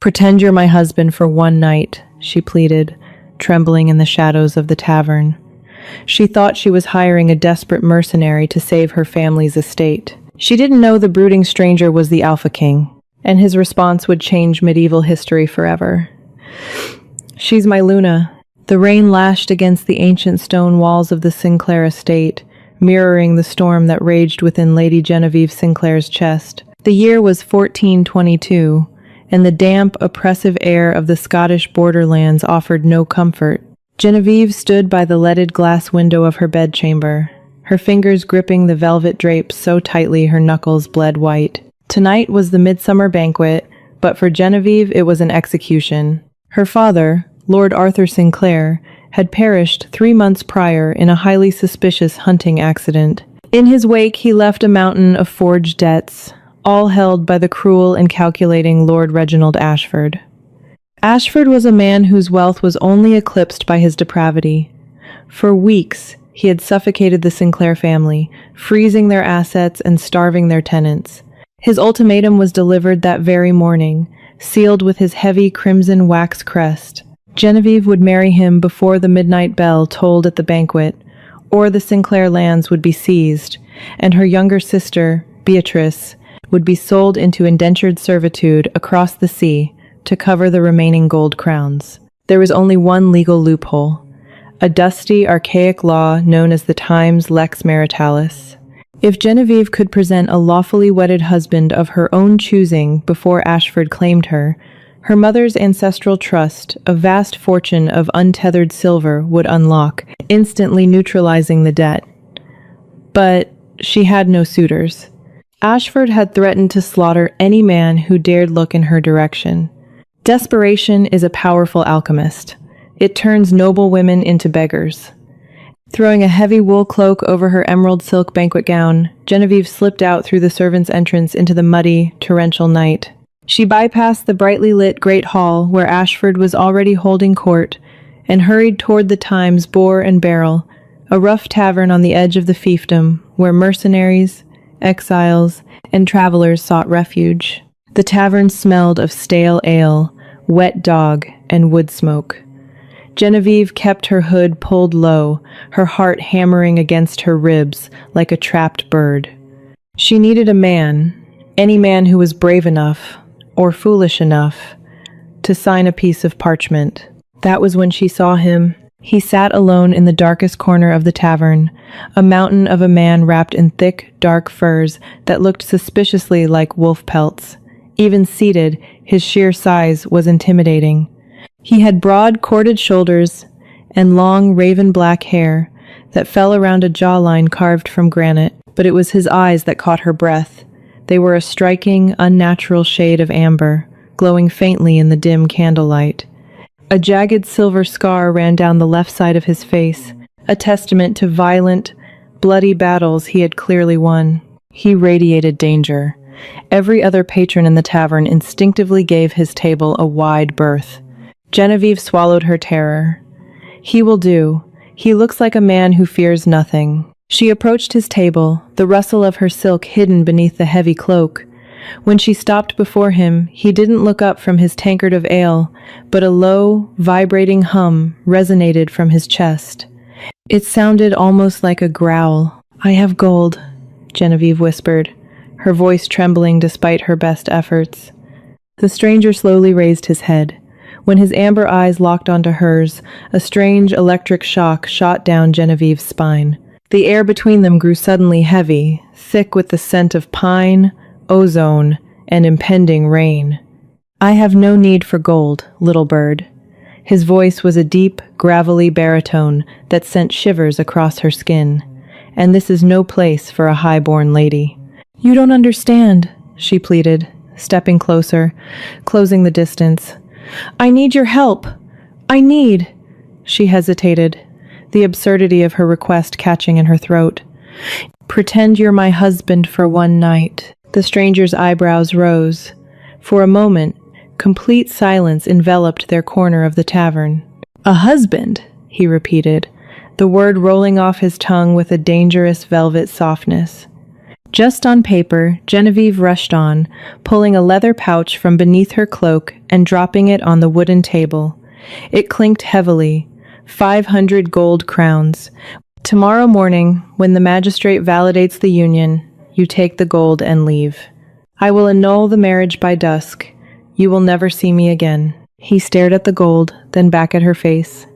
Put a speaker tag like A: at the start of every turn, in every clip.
A: "Pretend you're my husband for one night," she pleaded, trembling in the shadows of the tavern. She thought she was hiring a desperate mercenary to save her family's estate. She didn't know the brooding stranger was the Alpha King, and his response would change medieval history forever. "She's my Luna." The rain lashed against the ancient stone walls of the Sinclair estate, mirroring the storm that raged within Lady Genevieve Sinclair's chest. The year was 1422, and the damp, oppressive air of the Scottish borderlands offered no comfort. Genevieve stood by the leaded glass window of her bedchamber, her fingers gripping the velvet drapes so tightly her knuckles bled white. Tonight was the midsummer banquet, but for Genevieve it was an execution. Her father, Lord Arthur Sinclair, had perished 3 months prior in a highly suspicious hunting accident. In his wake he left a mountain of forged debts, all held by the cruel and calculating Lord Reginald Ashford. Ashford was a man whose wealth was only eclipsed by his depravity. For weeks, he had suffocated the Sinclair family, freezing their assets and starving their tenants. His ultimatum was delivered that very morning, sealed with his heavy crimson wax crest. Genevieve would marry him before the midnight bell tolled at the banquet, or the Sinclair lands would be seized, and her younger sister, Beatrice, would be sold into indentured servitude across the sea to cover the remaining gold crowns. There was only one legal loophole, a dusty, archaic law known as the Times Lex Maritalis. If Genevieve could present a lawfully wedded husband of her own choosing before Ashford claimed her, her mother's ancestral trust, a vast fortune of untethered silver, would unlock, instantly neutralizing the debt. But she had no suitors. Ashford had threatened to slaughter any man who dared look in her direction. Desperation is a powerful alchemist. It turns noble women into beggars. Throwing a heavy wool cloak over her emerald silk banquet gown, Genevieve slipped out through the servants' entrance into the muddy, torrential night. She bypassed the brightly lit great hall where Ashford was already holding court and hurried toward the Times Boar and Barrel, a rough tavern on the edge of the fiefdom where mercenaries, exiles, and travelers sought refuge. The tavern smelled of stale ale, wet dog, and wood smoke. Genevieve kept her hood pulled low, her heart hammering against her ribs like a trapped bird. She needed a man, any man who was brave enough, or foolish enough, to sign a piece of parchment. That was when she saw him. He sat alone in the darkest corner of the tavern, a mountain of a man wrapped in thick, dark furs that looked suspiciously like wolf pelts. Even seated, his sheer size was intimidating. He had broad, corded shoulders and long, raven-black hair that fell around a jawline carved from granite, but it was his eyes that caught her breath. They were a striking, unnatural shade of amber, glowing faintly in the dim candlelight. A jagged silver scar ran down the left side of his face, a testament to violent, bloody battles he had clearly won. He radiated danger. Every other patron in the tavern instinctively gave his table a wide berth. Genevieve swallowed her terror. He will do. He looks like a man who fears nothing. She approached his table, the rustle of her silk hidden beneath the heavy cloak. When she stopped before him, he didn't look up from his tankard of ale, but a low, vibrating hum resonated from his chest. It sounded almost like a growl. "I have gold," Genevieve whispered, her voice trembling despite her best efforts. The stranger slowly raised his head. When his amber eyes locked onto hers, a strange electric shock shot down Genevieve's spine. The air between them grew suddenly heavy, thick with the scent of pine, ozone, and impending rain. "I have no need for gold, little bird." His voice was a deep, gravelly baritone that sent shivers across her skin. "And this is no place for a high-born lady." "You don't understand," she pleaded, stepping closer, closing the distance. "I need your help. I need—" She hesitated, the absurdity of her request catching in her throat. "Pretend you're my husband for one night." The stranger's eyebrows rose. For a moment, complete silence enveloped their corner of the tavern. "A husband," he repeated, the word rolling off his tongue with a dangerous velvet softness. Just on paper, Genevieve rushed on, pulling a leather pouch from beneath her cloak and dropping it on the wooden table. It clinked heavily. 500 gold crowns. Tomorrow morning, when the magistrate validates the union, you take the gold and leave. I will annul the marriage by dusk. You will never see me again. He stared at the gold, then back at her face.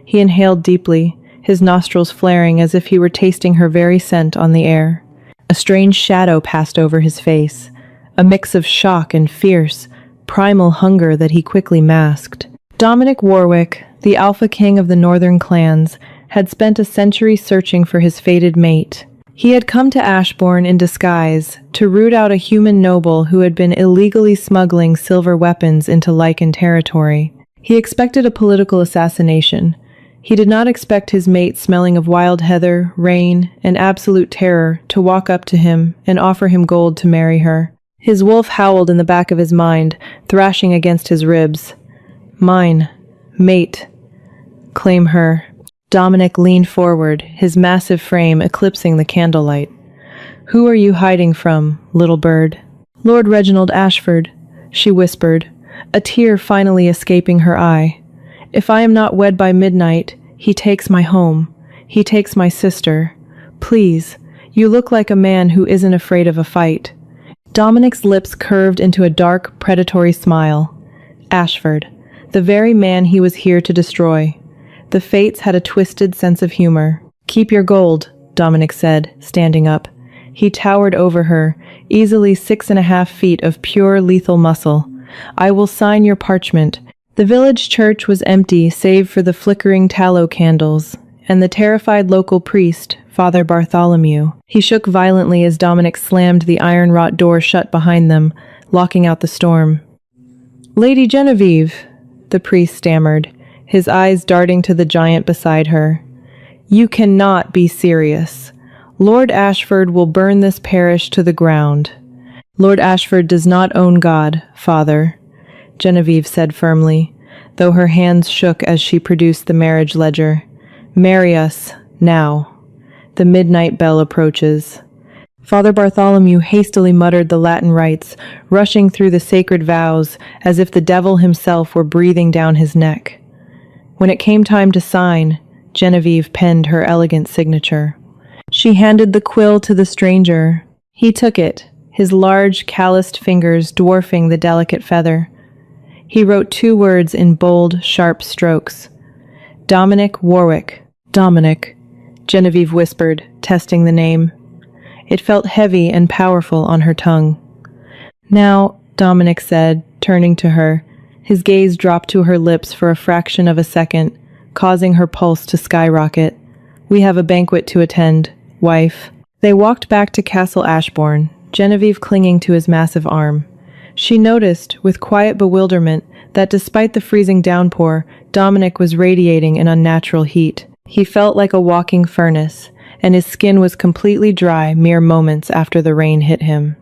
A: He inhaled deeply, his nostrils flaring as if he were tasting her very scent on the air. A strange shadow passed over his face, a mix of shock and fierce, primal hunger that he quickly masked. Dominic Warwick, the alpha king of the northern clans, had spent a century searching for his fated mate. He had come to Ashbourne in disguise to root out a human noble who had been illegally smuggling silver weapons into Lycan territory. He expected a political assassination. He did not expect his mate, smelling of wild heather, rain, and absolute terror, to walk up to him and offer him gold to marry her. His wolf howled in the back of his mind, thrashing against his ribs. Mine. Mate. Claim her. Dominic leaned forward, his massive frame eclipsing the candlelight. Who are you hiding from, little bird? Lord Reginald Ashford, she whispered, a tear finally escaping her eye. If I am not wed by midnight, he takes my home. He takes my sister. Please, you look like a man who isn't afraid of a fight. Dominic's lips curved into a dark, predatory smile. Ashford, the very man he was here to destroy. The fates had a twisted sense of humor. Keep your gold, Dominic said, standing up. He towered over her, easily 6.5 feet of pure lethal muscle. I will sign your parchment. The village church was empty save for the flickering tallow candles, and the terrified local priest, Father Bartholomew. He shook violently as Dominic slammed the iron-wrought door shut behind them, locking out the storm. Lady Genevieve, the priest stammered, his eyes darting to the giant beside her. You cannot be serious. Lord Ashford will burn this parish to the ground. Lord Ashford does not own God, Father, Genevieve said firmly, though her hands shook as she produced the marriage ledger. Marry us, now. The midnight bell approaches. Father Bartholomew hastily muttered the Latin rites, rushing through the sacred vows as if the devil himself were breathing down his neck. When it came time to sign, Genevieve penned her elegant signature. She handed the quill to the stranger. He took it, his large, calloused fingers dwarfing the delicate feather. He wrote 2 words in bold, sharp strokes. Dominic Warwick. Dominic, Genevieve whispered, testing the name. It felt heavy and powerful on her tongue. Now, Dominic said, turning to her. His gaze dropped to her lips for a fraction of a second, causing her pulse to skyrocket. We have a banquet to attend, wife. They walked back to Castle Ashbourne, Genevieve clinging to his massive arm. She noticed, with quiet bewilderment, that despite the freezing downpour, Dominic was radiating an unnatural heat. He felt like a walking furnace, and his skin was completely dry mere moments after the rain hit him.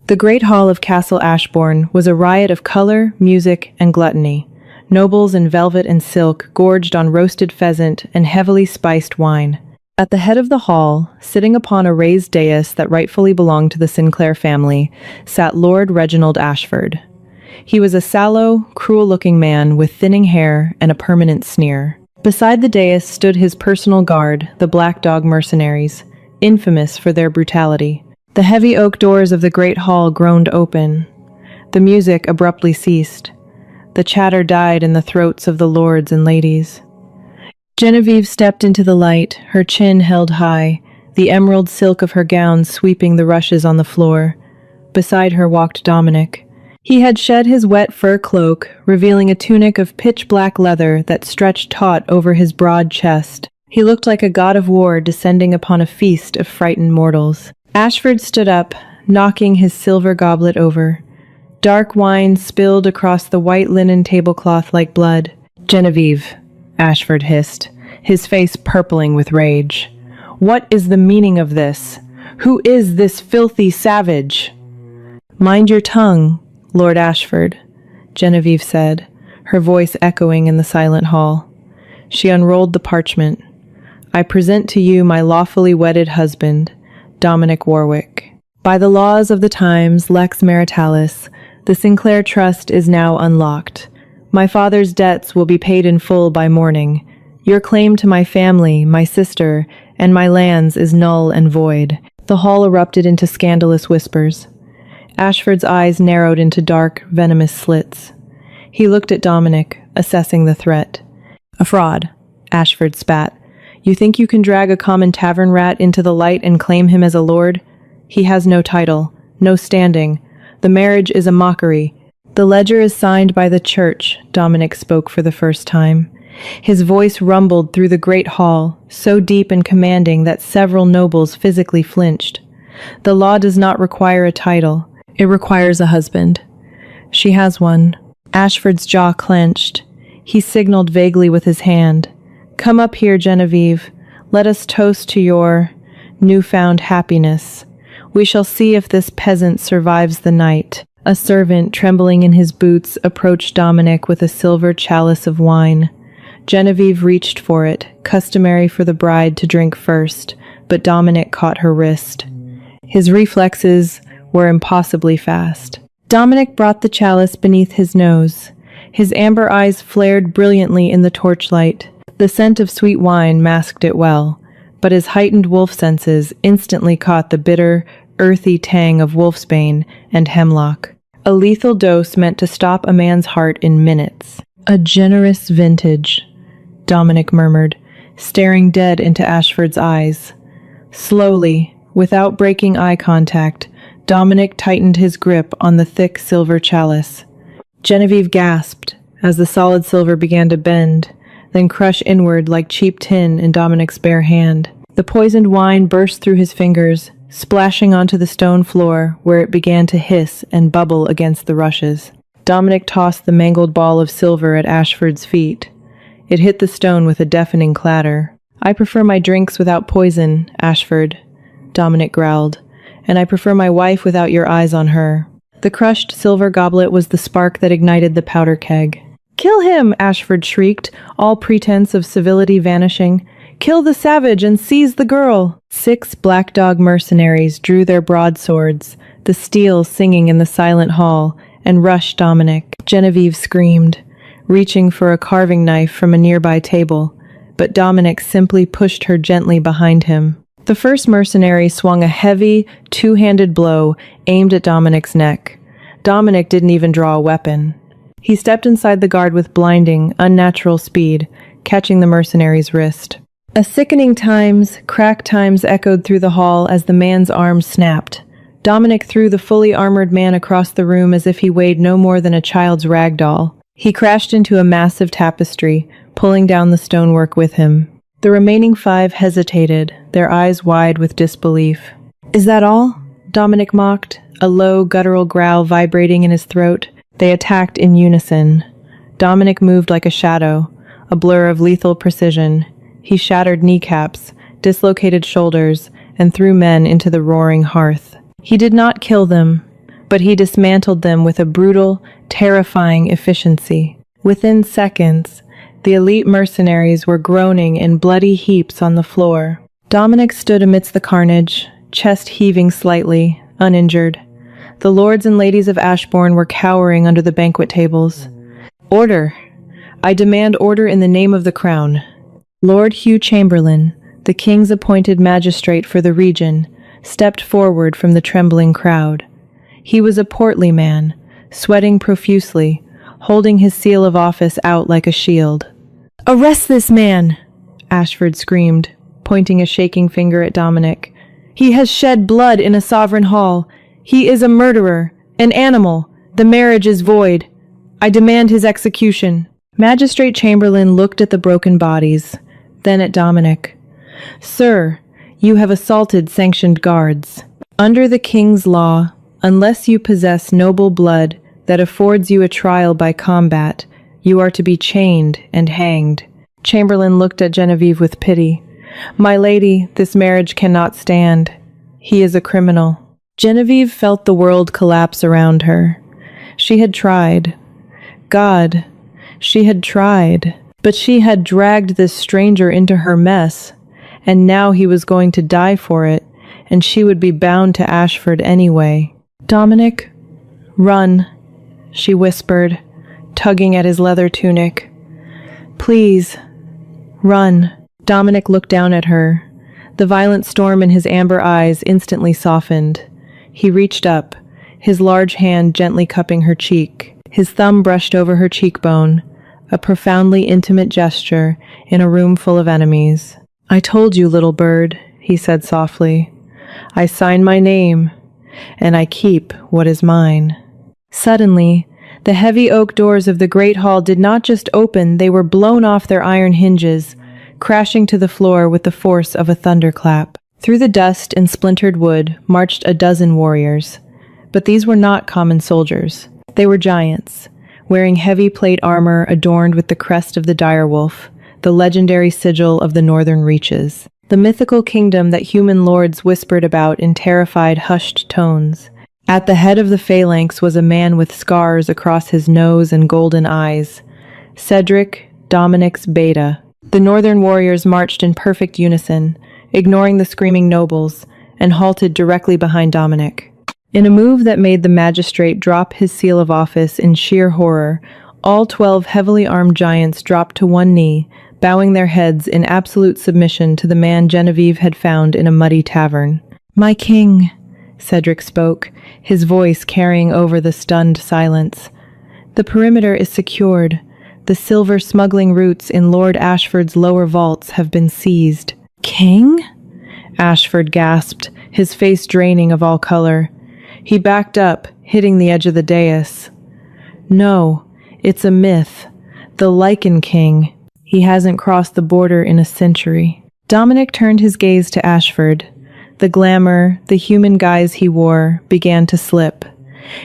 A: The great hall of Castle Ashbourne was a riot of color, music, and gluttony. Nobles in velvet and silk gorged on roasted pheasant and heavily spiced wine. At the head of the hall, sitting upon a raised dais that rightfully belonged to the Sinclair family, sat Lord Reginald Ashford. He was a sallow, cruel-looking man with thinning hair and a permanent sneer. Beside the dais stood his personal guard, the Black Dog mercenaries, infamous for their brutality. The heavy oak doors of the great hall groaned open. The music abruptly ceased. The chatter died in the throats of the lords and ladies. Genevieve stepped into the light, her chin held high, the emerald silk of her gown sweeping the rushes on the floor. Beside her walked Dominic. He had shed his wet fur cloak, revealing a tunic of pitch-black leather that stretched taut over his broad chest. He looked like a god of war descending upon a feast of frightened mortals. Ashford stood up, knocking his silver goblet over. Dark wine spilled across the white linen tablecloth like blood. Genevieve, Ashford hissed, his face purpling with rage. What is the meaning of this? Who is this filthy savage? Mind your tongue, Lord Ashford, Genevieve said, her voice echoing in the silent hall. She unrolled the parchment. I present to you my lawfully wedded husband, Dominic Warwick. By the laws of the times, Lex Maritalis, the Sinclair Trust is now unlocked. My father's debts will be paid in full by morning. Your claim to my family, my sister, and my lands is null and void. The hall erupted into scandalous whispers. Ashford's eyes narrowed into dark, venomous slits. He looked at Dominic, assessing the threat. A fraud, Ashford spat. You think you can drag a common tavern rat into the light and claim him as a lord? He has no title, no standing. The marriage is a mockery. The ledger is signed by the church, Dominic spoke for the first time. His voice rumbled through the great hall, so deep and commanding that several nobles physically flinched. The law does not require a title. It requires a husband. She has one. Ashford's jaw clenched. He signaled vaguely with his hand. Come up here, Genevieve. Let us toast to your newfound happiness. We shall see if this peasant survives the night. A servant, trembling in his boots, approached Dominic with a silver chalice of wine. Genevieve reached for it, customary for the bride to drink first, but Dominic caught her wrist. His reflexes were impossibly fast. Dominic brought the chalice beneath his nose. His amber eyes flared brilliantly in the torchlight. The scent of sweet wine masked it well, but his heightened wolf senses instantly caught the bitter, earthy tang of wolfsbane and hemlock. A lethal dose meant to stop a man's heart in minutes. A generous vintage, Dominic murmured, staring dead into Ashford's eyes. Slowly, without breaking eye contact, Dominic tightened his grip on the thick silver chalice. Genevieve gasped as the solid silver began to bend, then crush inward like cheap tin in Dominic's bare hand. The poisoned wine burst through his fingers, splashing onto the stone floor where it began to hiss and bubble against the rushes. Dominic tossed the mangled ball of silver at Ashford's feet. It hit the stone with a deafening clatter. I prefer my drinks without poison, Ashford, Dominic growled, and I prefer my wife without your eyes on her. The crushed silver goblet was the spark that ignited the powder keg. Kill him, Ashford shrieked, all pretense of civility vanishing. Kill the savage and seize the girl. 6 black dog mercenaries drew their broadswords, the steel singing in the silent hall, and rushed Dominic. Genevieve screamed, reaching for a carving knife from a nearby table, but Dominic simply pushed her gently behind him. The first mercenary swung a heavy, two-handed blow aimed at Dominic's neck. Dominic didn't even draw a weapon. He stepped inside the guard with blinding, unnatural speed, catching the mercenary's wrist. A sickening crack times echoed through the hall as the man's arm snapped. Dominic threw the fully armored man across the room as if he weighed no more than a child's rag doll. He crashed into a massive tapestry, pulling down the stonework with him. The remaining 5 hesitated, their eyes wide with disbelief. Is that all? Dominic mocked, a low, guttural growl vibrating in his throat. They attacked in unison. Dominic moved like a shadow, a blur of lethal precision. He shattered kneecaps, dislocated shoulders, and threw men into the roaring hearth. He did not kill them, but he dismantled them with a brutal, terrifying efficiency. Within seconds, the elite mercenaries were groaning in bloody heaps on the floor. Dominic stood amidst the carnage, chest heaving slightly, uninjured. The lords and ladies of Ashbourne were cowering under the banquet tables. Order! I demand order in the name of the crown. Lord Hugh Chamberlain, the king's appointed magistrate for the region, stepped forward from the trembling crowd. He was a portly man, sweating profusely, holding his seal of office out like a shield. "Arrest this man!" Ashford screamed, pointing a shaking finger at Dominic. "He has shed blood in a sovereign hall. He is a murderer, an animal. The marriage is void. I demand his execution." Magistrate Chamberlain looked at the broken bodies, then at Dominic. "Sir, you have assaulted sanctioned guards. Under the king's law, unless you possess noble blood that affords you a trial by combat, you are to be chained and hanged." Chamberlain looked at Genevieve with pity. "My lady, this marriage cannot stand. He is a criminal." Genevieve felt the world collapse around her. She had tried. God, she had tried. But she had dragged this stranger into her mess, and now he was going to die for it, and she would be bound to Ashford anyway. "Dominic, run," she whispered, tugging at his leather tunic. "Please, run." Dominic looked down at her. The violent storm in his amber eyes instantly softened. He reached up, his large hand gently cupping her cheek. His thumb brushed over her cheekbone, a profoundly intimate gesture in a room full of enemies. "I told you, little bird," he said softly. "I sign my name, and I keep what is mine." Suddenly, the heavy oak doors of the great hall did not just open, they were blown off their iron hinges, crashing to the floor with the force of a thunderclap. Through the dust and splintered wood marched a dozen warriors. But these were not common soldiers. They were giants, wearing heavy plate armor adorned with the crest of the direwolf, the legendary sigil of the northern reaches. The mythical kingdom that human lords whispered about in terrified, hushed tones. At the head of the phalanx was a man with scars across his nose and golden eyes. Cedric Dominic's Beta. The northern warriors marched in perfect unison, ignoring the screaming nobles, and halted directly behind Dominic. In a move that made the magistrate drop his seal of office in sheer horror, all 12 heavily armed giants dropped to one knee, bowing their heads in absolute submission to the man Genevieve had found in a muddy tavern. "My king," Cedric spoke, his voice carrying over the stunned silence. "The perimeter is secured. The silver smuggling routes in Lord Ashford's lower vaults have been seized." "King?" Ashford gasped, his face draining of all color. He backed up, hitting the edge of the dais. "No, it's a myth. The Lichen King. He hasn't crossed the border in a century." Dominic turned his gaze to Ashford. The glamour, the human guise he wore, began to slip.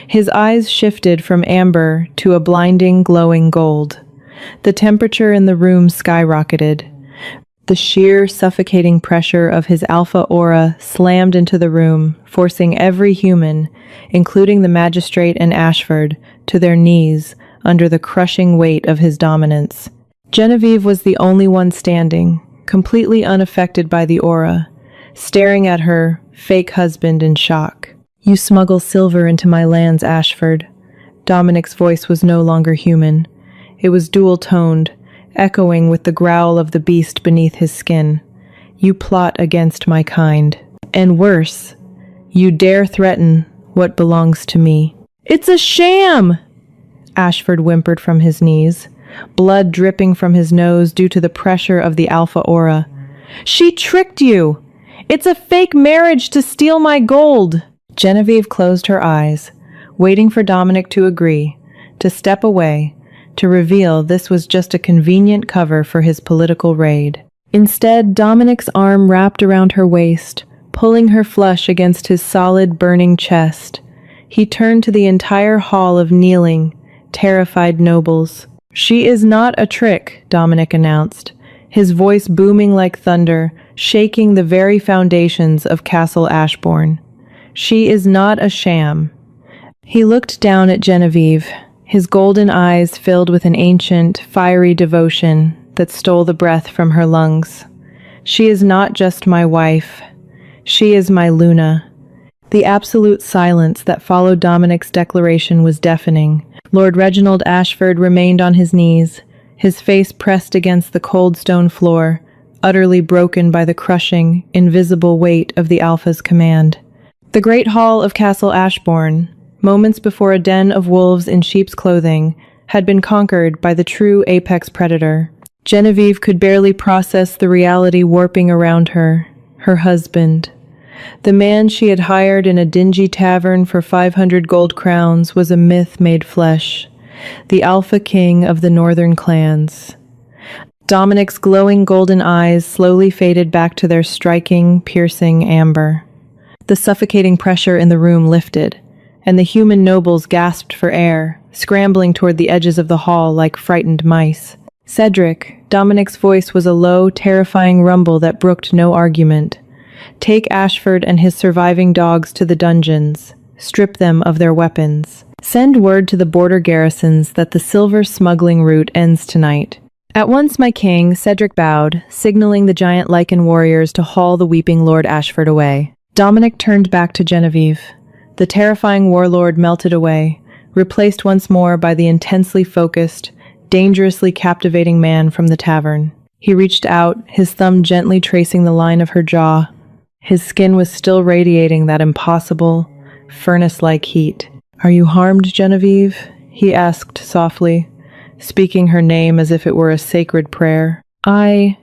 A: His eyes shifted from amber to a blinding, glowing gold. The temperature in the room skyrocketed. The sheer, suffocating pressure of his alpha aura slammed into the room, forcing every human, including the magistrate and Ashford, to their knees under the crushing weight of his dominance. Genevieve was the only one standing, completely unaffected by the aura, staring at her fake husband in shock. "You smuggle silver into my lands, Ashford." Dominic's voice was no longer human. It was dual-toned, echoing with the growl of the beast beneath his skin. "You plot against my kind. And worse, you dare threaten what belongs to me." "It's a sham!" Ashford whimpered from his knees, blood dripping from his nose due to the pressure of the alpha aura. "She tricked you! It's a fake marriage to steal my gold!" Genevieve closed her eyes, waiting for Dominic to agree, to step away, to reveal this was just a convenient cover for his political raid. Instead, Dominic's arm wrapped around her waist, pulling her flush against his solid, burning chest. He turned to the entire hall of kneeling, terrified nobles. "She is not a trick," Dominic announced, his voice booming like thunder, shaking the very foundations of Castle Ashbourne. "She is not a sham." He looked down at Genevieve, his golden eyes filled with an ancient, fiery devotion that stole the breath from her lungs. "She is not just my wife. She is my Luna." The absolute silence that followed Dominic's declaration was deafening. Lord Reginald Ashford remained on his knees, his face pressed against the cold stone floor, utterly broken by the crushing, invisible weight of the Alpha's command. The great hall of Castle Ashbourne, moments before a den of wolves in sheep's clothing, had been conquered by the true apex predator. Genevieve could barely process the reality warping around her, her husband. The man she had hired in a dingy tavern for 500 gold crowns was a myth made flesh, the Alpha King of the northern clans. Dominic's glowing golden eyes slowly faded back to their striking, piercing amber. The suffocating pressure in the room lifted, and the human nobles gasped for air, scrambling toward the edges of the hall like frightened mice. "Cedric," Dominic's voice was a low, terrifying rumble that brooked no argument. "Take Ashford and his surviving dogs to the dungeons. Strip them of their weapons. Send word to the border garrisons that the silver smuggling route ends tonight." "At once, my king," Cedric bowed, signaling the giant lichen warriors to haul the weeping Lord Ashford away. Dominic turned back to Genevieve. The terrifying warlord melted away, replaced once more by the intensely focused, dangerously captivating man from the tavern. He reached out, his thumb gently tracing the line of her jaw. His skin was still radiating that impossible, furnace-like heat. "Are you harmed, Genevieve?" he asked softly, speaking her name as if it were a sacred prayer. I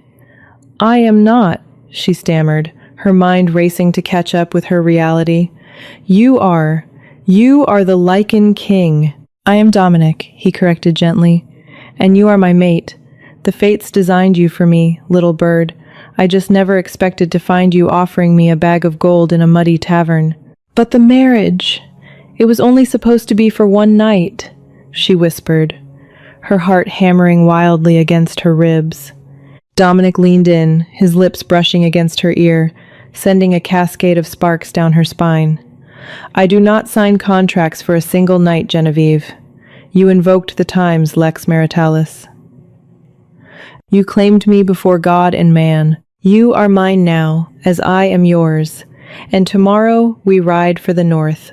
A: am not," she stammered, her mind racing to catch up with her reality. You are the Lycan King." "I am Dominic," he corrected gently, "and you are my mate. The fates designed you for me, little bird. I just never expected to find you offering me a bag of gold in a muddy tavern." "But the marriage, it was only supposed to be for one night," she whispered, her heart hammering wildly against her ribs. Dominic leaned in, his lips brushing against her ear, sending a cascade of sparks down her spine. "I do not sign contracts for a single night, Genevieve. You invoked the times, Lex Maritalis. You claimed me before God and man. You are mine now, as I am yours. And tomorrow we ride for the north."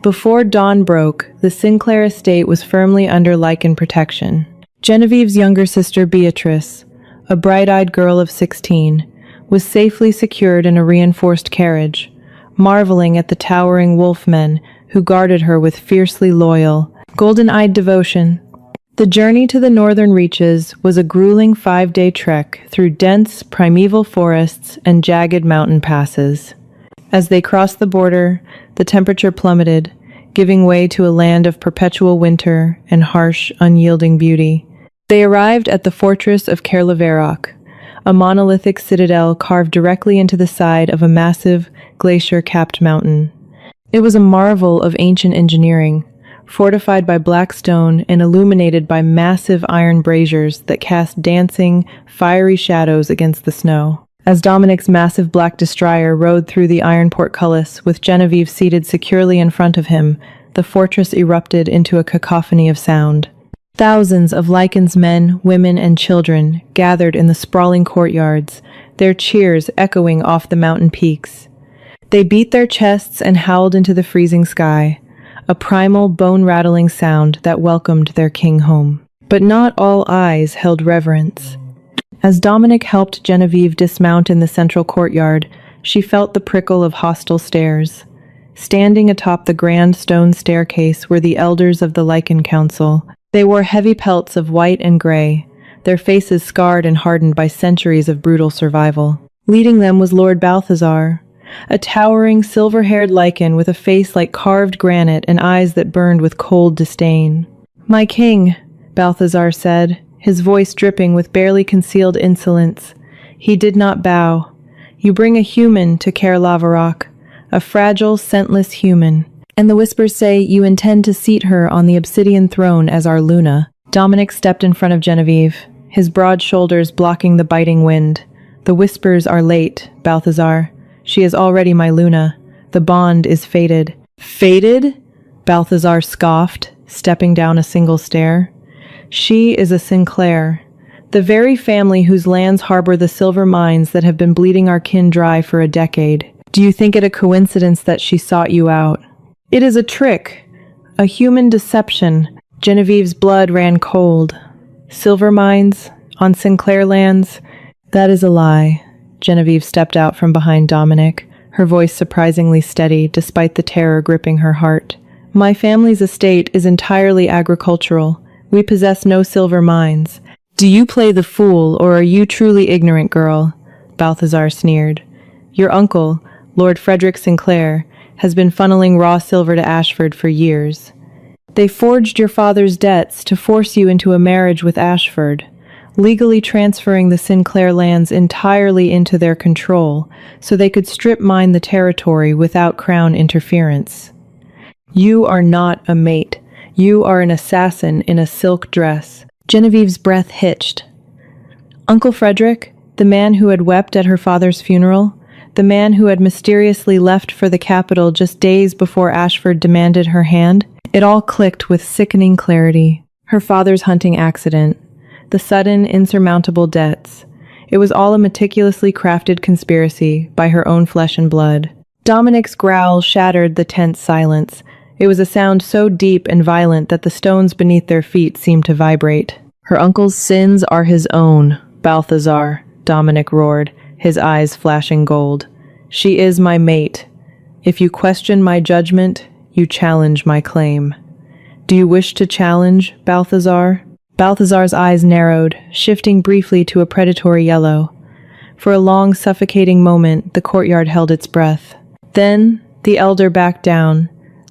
A: Before dawn broke, the Sinclair estate was firmly under Lycan protection. Genevieve's younger sister Beatrice, a bright-eyed girl of 16, was safely secured in a reinforced carriage, marveling at the towering wolfmen who guarded her with fiercely loyal, golden-eyed devotion. The journey to the northern reaches was a grueling 5-day trek through dense, primeval forests and jagged mountain passes. As they crossed the border, the temperature plummeted, giving way to a land of perpetual winter and harsh, unyielding beauty. They arrived at the fortress of Kerlaverok, a monolithic citadel carved directly into the side of a massive, glacier-capped mountain. It was a marvel of ancient engineering, fortified by black stone and illuminated by massive iron braziers that cast dancing, fiery shadows against the snow. As Dominic's massive black destroyer rode through the iron portcullis with Genevieve seated securely in front of him, the fortress erupted into a cacophony of sound. Thousands of Lycan's men, women, and children gathered in the sprawling courtyards, their cheers echoing off the mountain peaks. They beat their chests and howled into the freezing sky, a primal, bone-rattling sound that welcomed their king home. But not all eyes held reverence. As Dominic helped Genevieve dismount in the central courtyard, she felt the prickle of hostile stares. Standing atop the grand stone staircase were the elders of the Lycan Council. They wore heavy pelts of white and gray, their faces scarred and hardened by centuries of brutal survival. Leading them was Lord Balthazar, a towering, silver-haired Lycan with a face like carved granite and eyes that burned with cold disdain. "My king," Balthazar said, his voice dripping with barely concealed insolence. He did not bow. "You bring a human to Kerlaverok, a fragile, scentless human. And the whispers say you intend to seat her on the obsidian throne as our Luna." Dominic stepped in front of Genevieve, his broad shoulders blocking the biting wind. "The whispers are late, Balthazar. She is already my Luna. The bond is fated." "Fated?" Balthazar scoffed, stepping down a single stair. "She is a Sinclair, the very family whose lands harbor the silver mines that have been bleeding our kin dry for a decade. Do you think it a coincidence that she sought you out?" "It is a trick, a human deception." Genevieve's blood ran cold. "Silver mines? On Sinclair lands?" "That is a lie." Genevieve stepped out from behind Dominic, her voice surprisingly steady despite the terror gripping her heart. "My family's estate is entirely agricultural. We possess no silver mines." "Do you play the fool, or are you truly ignorant, girl?" Balthazar sneered. "Your uncle, Lord Frederick Sinclair, has been funneling raw silver to Ashford for years. They forged your father's debts to force you into a marriage with Ashford, legally transferring the Sinclair lands entirely into their control so they could strip mine the territory without crown interference. You are not a mate. You are an assassin in a silk dress." Genevieve's breath hitched. Uncle Frederick, the man who had wept at her father's funeral, the man who had mysteriously left for the capital just days before Ashford demanded her hand, it all clicked with sickening clarity. Her father's hunting accident, the sudden, insurmountable debts. It was all a meticulously crafted conspiracy by her own flesh and blood. Dominic's growl shattered the tense silence. It was a sound so deep and violent that the stones beneath their feet seemed to vibrate. "Her uncle's sins are his own, Balthazar," Dominic roared, his eyes flashing gold. "She is my mate. If you question my judgment, you challenge my claim. Do you wish to challenge, Balthazar?" Balthazar's eyes narrowed, shifting briefly to a predatory yellow. For a long, suffocating moment, the courtyard held its breath. Then, the elder backed down,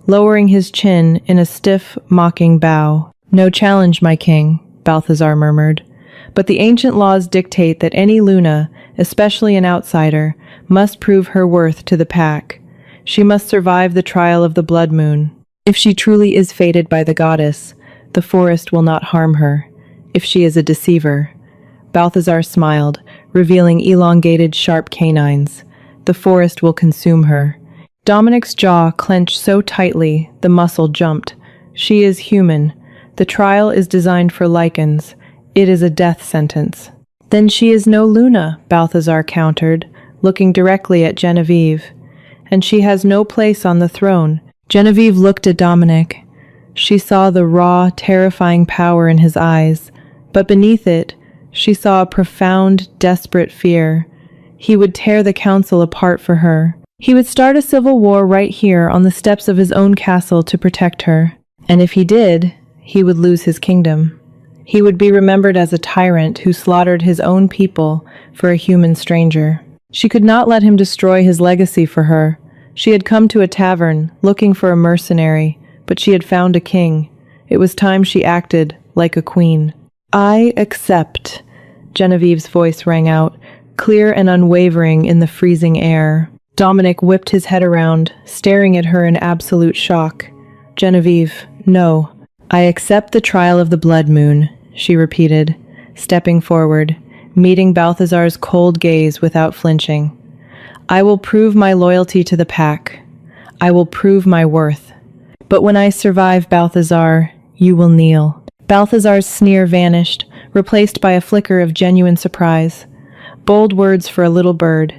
A: lowering his chin in a stiff, mocking bow. "No challenge, my king," Balthazar murmured. "But the ancient laws dictate that any Luna, especially an outsider, must prove her worth to the pack. She must survive the trial of the blood moon. If she truly is fated by the goddess, the forest will not harm her. If she is a deceiver—" Balthazar smiled, revealing elongated, sharp canines. "The forest will consume her." Dominic's jaw clenched so tightly, the muscle jumped. "She is human. The trial is designed for lichens. It is a death sentence." "Then she is no Luna," Balthazar countered, looking directly at Genevieve. "And she has no place on the throne." Genevieve looked at Dominic. She saw the raw, terrifying power in his eyes, but beneath it, she saw a profound, desperate fear. He would tear the council apart for her. He would start a civil war right here on the steps of his own castle to protect her. And if he did, he would lose his kingdom. He would be remembered as a tyrant who slaughtered his own people for a human stranger. She could not let him destroy his legacy for her. She had come to a tavern, looking for a mercenary, but she had found a king. It was time she acted like a queen. "I accept," Genevieve's voice rang out, clear and unwavering in the freezing air. Dominic whipped his head around, staring at her in absolute shock. "Genevieve, no." "I accept the trial of the blood moon," she repeated, stepping forward, meeting Balthazar's cold gaze without flinching. "I will prove my loyalty to the pack. I will prove my worth. But when I survive, Balthazar, you will kneel." Balthazar's sneer vanished, replaced by a flicker of genuine surprise. "Bold words for a little bird.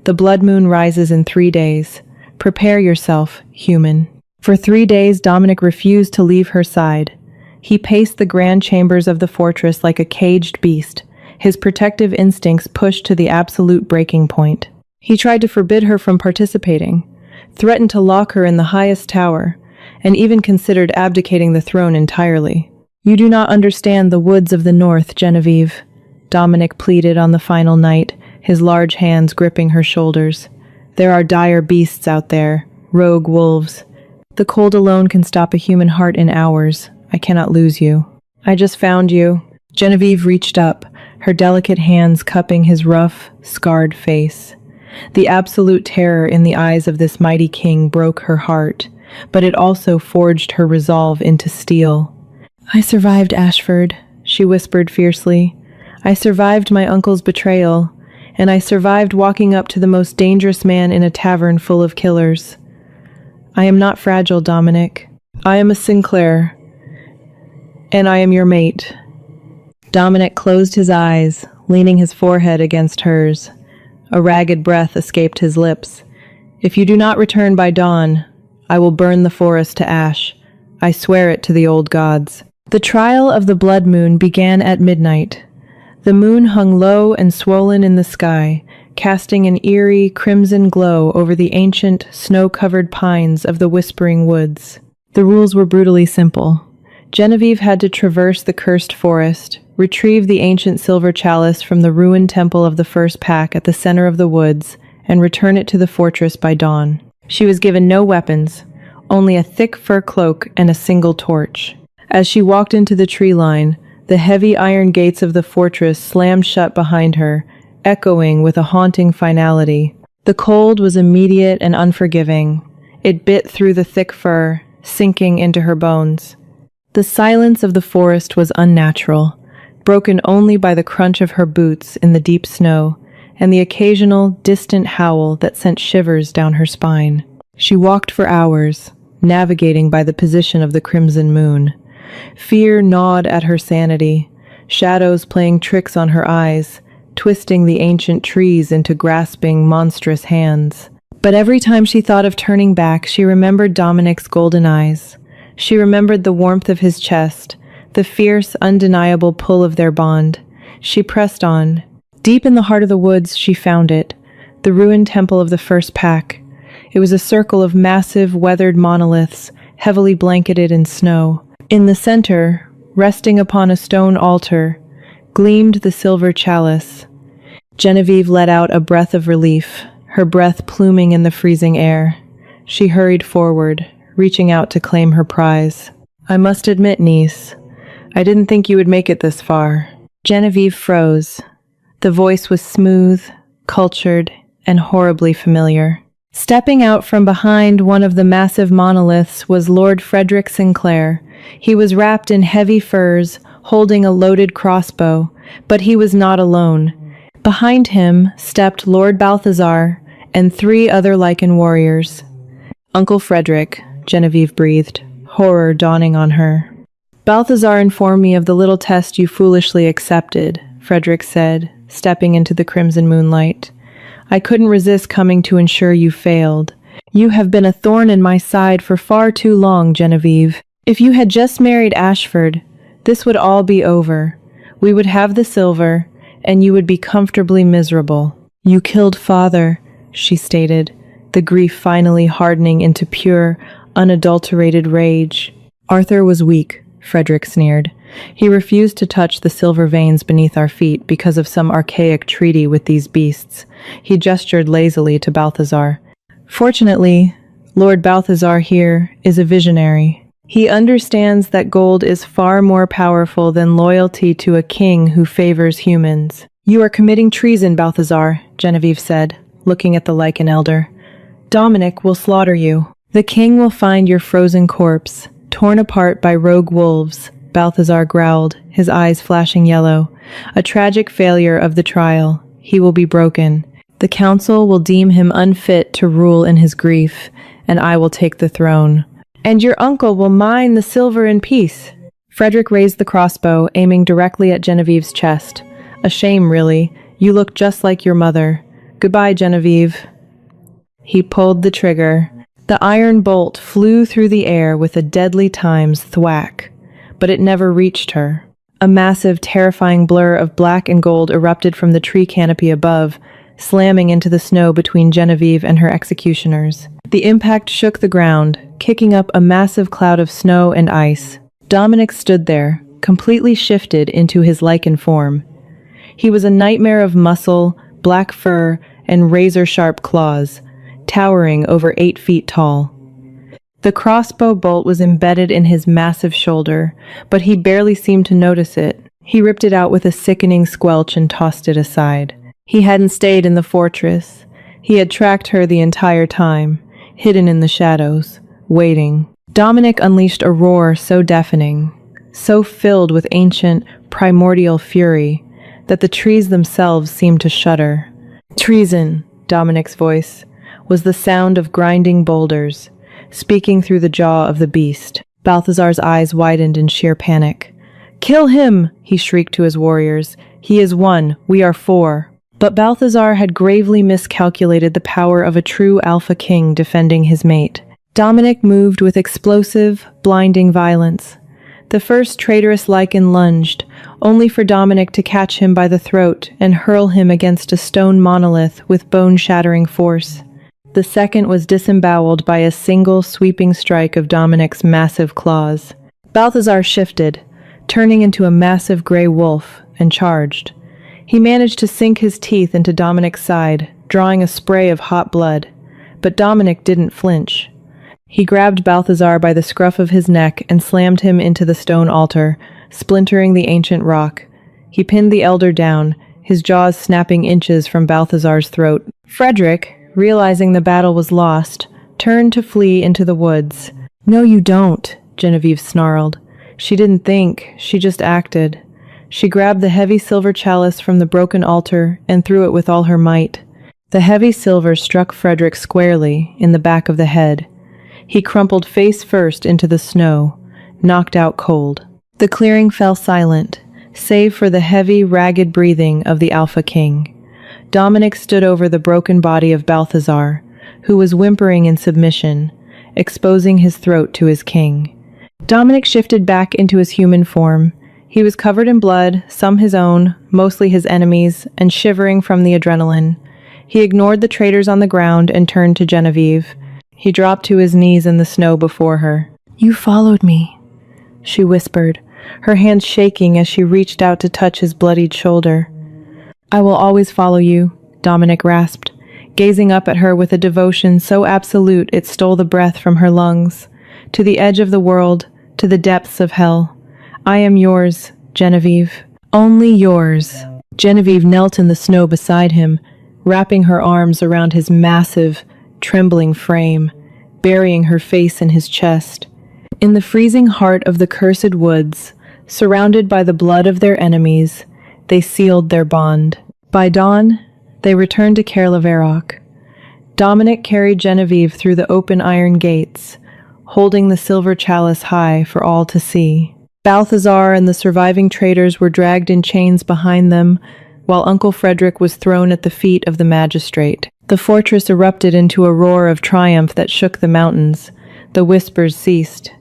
A: The blood moon rises in 3 days. Prepare yourself, human." For 3 days, Dominic refused to leave her side. He paced the grand chambers of the fortress like a caged beast, his protective instincts pushed to the absolute breaking point. He tried to forbid her from participating, threatened to lock her in the highest tower, and even considered abdicating the throne entirely. "You do not understand the woods of the north, Genevieve," Dominic pleaded on the final night, his large hands gripping her shoulders. "There are dire beasts out there, rogue wolves. The cold alone can stop a human heart in hours. I cannot lose you." "I just found you." Genevieve reached up, her delicate hands cupping his rough, scarred face. The absolute terror in the eyes of this mighty king broke her heart, but it also forged her resolve into steel. "I survived Ashford," she whispered fiercely. "I survived my uncle's betrayal, and I survived walking up to the most dangerous man in a tavern full of killers. I am not fragile, Dominic. I am a Sinclair, and I am your mate." Dominic closed his eyes, leaning his forehead against hers. A ragged breath escaped his lips. "If you do not return by dawn, I will burn the forest to ash. I swear it to the old gods." The trial of the blood moon began at midnight. The moon hung low and swollen in the sky, casting an eerie, crimson glow over the ancient, snow-covered pines of the Whispering Woods. The rules were brutally simple. Genevieve had to traverse the cursed forest, retrieve the ancient silver chalice from the ruined temple of the first pack at the center of the woods, and return it to the fortress by dawn. She was given no weapons, only a thick fur cloak and a single torch. As she walked into the tree line, the heavy iron gates of the fortress slammed shut behind her, echoing with a haunting finality. The cold was immediate and unforgiving. It bit through the thick fur, sinking into her bones. The silence of the forest was unnatural, broken only by the crunch of her boots in the deep snow and the occasional, distant howl that sent shivers down her spine. She walked for hours, navigating by the position of the crimson moon. Fear gnawed at her sanity, shadows playing tricks on her eyes, twisting the ancient trees into grasping, monstrous hands. But every time she thought of turning back, she remembered Dominic's golden eyes. She remembered the warmth of his chest, the fierce, undeniable pull of their bond. She pressed on. Deep in the heart of the woods, she found it, the ruined temple of the first pack. It was a circle of massive, weathered monoliths, heavily blanketed in snow. In the center, resting upon a stone altar, gleamed the silver chalice. Genevieve let out a breath of relief, her breath pluming in the freezing air. She hurried forward, reaching out to claim her prize. "I must admit, niece, I didn't think you would make it this far." Genevieve froze. The voice was smooth, cultured, and horribly familiar. Stepping out from behind one of the massive monoliths was Lord Frederick Sinclair. He was wrapped in heavy furs, holding a loaded crossbow, but he was not alone. Behind him stepped Lord Balthazar and 3 other lichen warriors. "Uncle Frederick," Genevieve breathed, horror dawning on her. "Balthazar informed me of the little test you foolishly accepted," Frederick said, stepping into the crimson moonlight. "I couldn't resist coming to ensure you failed. You have been a thorn in my side for far too long, Genevieve. If you had just married Ashford, this would all be over. We would have the silver, and you would be comfortably miserable." "You killed father," she stated, the grief finally hardening into pure, unadulterated rage. "Arthur was weak," Frederick sneered. "He refused to touch the silver veins beneath our feet because of some archaic treaty with these beasts." He gestured lazily to Balthazar. "Fortunately, Lord Balthazar here is a visionary. He understands that gold is far more powerful than loyalty to a king who favors humans." "You are committing treason, Balthazar," Genevieve said, looking at the lichen elder. "Dominic will slaughter you. The king will find your frozen corpse, torn apart by rogue wolves," Balthazar growled, his eyes flashing yellow. "A tragic failure of the trial. He will be broken. The council will deem him unfit to rule in his grief, and I will take the throne. And your uncle will mine the silver in peace." Frederick raised the crossbow, aiming directly at Genevieve's chest. "A shame, really. You look just like your mother. Goodbye, Genevieve." He pulled the trigger. The iron bolt flew through the air with a deadly times thwack, but it never reached her. A massive, terrifying blur of black and gold erupted from the tree canopy above, slamming into the snow between Genevieve and her executioners. The impact shook the ground, kicking up a massive cloud of snow and ice. Dominic stood there, completely shifted into his lichen form. He was a nightmare of muscle, black fur, and razor-sharp claws, towering over 8 feet tall. The crossbow bolt was embedded in his massive shoulder, but he barely seemed to notice it. He ripped it out with a sickening squelch and tossed it aside. He hadn't stayed in the fortress. He had tracked her the entire time, hidden in the shadows, waiting. Dominic unleashed a roar so deafening, so filled with ancient, primordial fury, that the trees themselves seemed to shudder. "Treason," Dominic's voice, was the sound of grinding boulders, speaking through the jaw of the beast. Balthazar's eyes widened in sheer panic. "Kill him!" he shrieked to his warriors. "He is 1, we are 4. But Balthazar had gravely miscalculated the power of a true alpha king defending his mate. Dominic moved with explosive, blinding violence. The first traitorous lichen lunged, only for Dominic to catch him by the throat and hurl him against a stone monolith with bone-shattering force. The second was disemboweled by a single sweeping strike of Dominic's massive claws. Balthazar shifted, turning into a massive gray wolf, and charged. He managed to sink his teeth into Dominic's side, drawing a spray of hot blood. But Dominic didn't flinch. He grabbed Balthazar by the scruff of his neck and slammed him into the stone altar, splintering the ancient rock. He pinned the elder down, his jaws snapping inches from Balthazar's throat. Frederick, realizing the battle was lost, turned to flee into the woods. "No, you don't," Genevieve snarled. She didn't think, she just acted. She grabbed the heavy silver chalice from the broken altar and threw it with all her might. The heavy silver struck Frederick squarely in the back of the head. He crumpled face first into the snow, knocked out cold. The clearing fell silent, save for the heavy, ragged breathing of the Alpha King. Dominic stood over the broken body of Balthazar, who was whimpering in submission, exposing his throat to his king. Dominic shifted back into his human form. He was covered in blood, some his own, mostly his enemies, and shivering from the adrenaline. He ignored the traitors on the ground and turned to Genevieve. He dropped to his knees in the snow before her. "You followed me," she whispered, her hands shaking as she reached out to touch his bloodied shoulder. "I will always follow you," Dominic rasped, gazing up at her with a devotion so absolute it stole the breath from her lungs. "To the edge of the world, to the depths of hell. I am yours, Genevieve. Only yours." Genevieve knelt in the snow beside him, wrapping her arms around his massive, trembling frame, burying her face in his chest. In the freezing heart of the cursed woods, surrounded by the blood of their enemies, they sealed their bond. By dawn, they returned to Kerlaverock. Dominic carried Genevieve through the open iron gates, holding the silver chalice high for all to see. Balthazar and the surviving traitors were dragged in chains behind them, while Uncle Frederick was thrown at the feet of the magistrate. The fortress erupted into a roar of triumph that shook the mountains. The whispers ceased.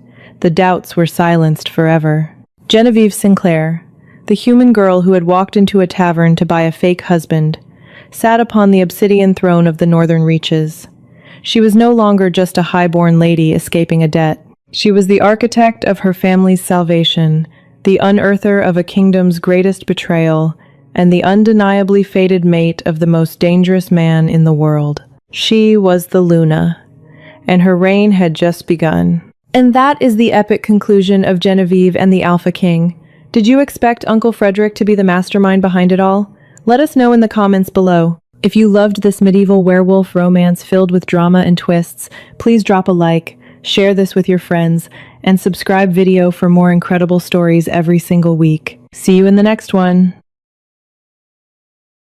A: The doubts were silenced forever. Genevieve Sinclair, the human girl who had walked into a tavern to buy a fake husband, sat upon the obsidian throne of the northern reaches. She was no longer just a high-born lady escaping a debt. She was the architect of her family's salvation, the unearther of a kingdom's greatest betrayal, and the undeniably fated mate of the most dangerous man in the world. She was the Luna, and her reign had just begun. And that is the epic conclusion of Genevieve and the Alpha King. Did you expect Uncle Frederick to be the mastermind behind it all? Let us know in the comments below. If you loved this medieval werewolf romance filled with drama and twists, please drop a like, share this with your friends, and subscribe video for more incredible stories every single week. See you in the next one.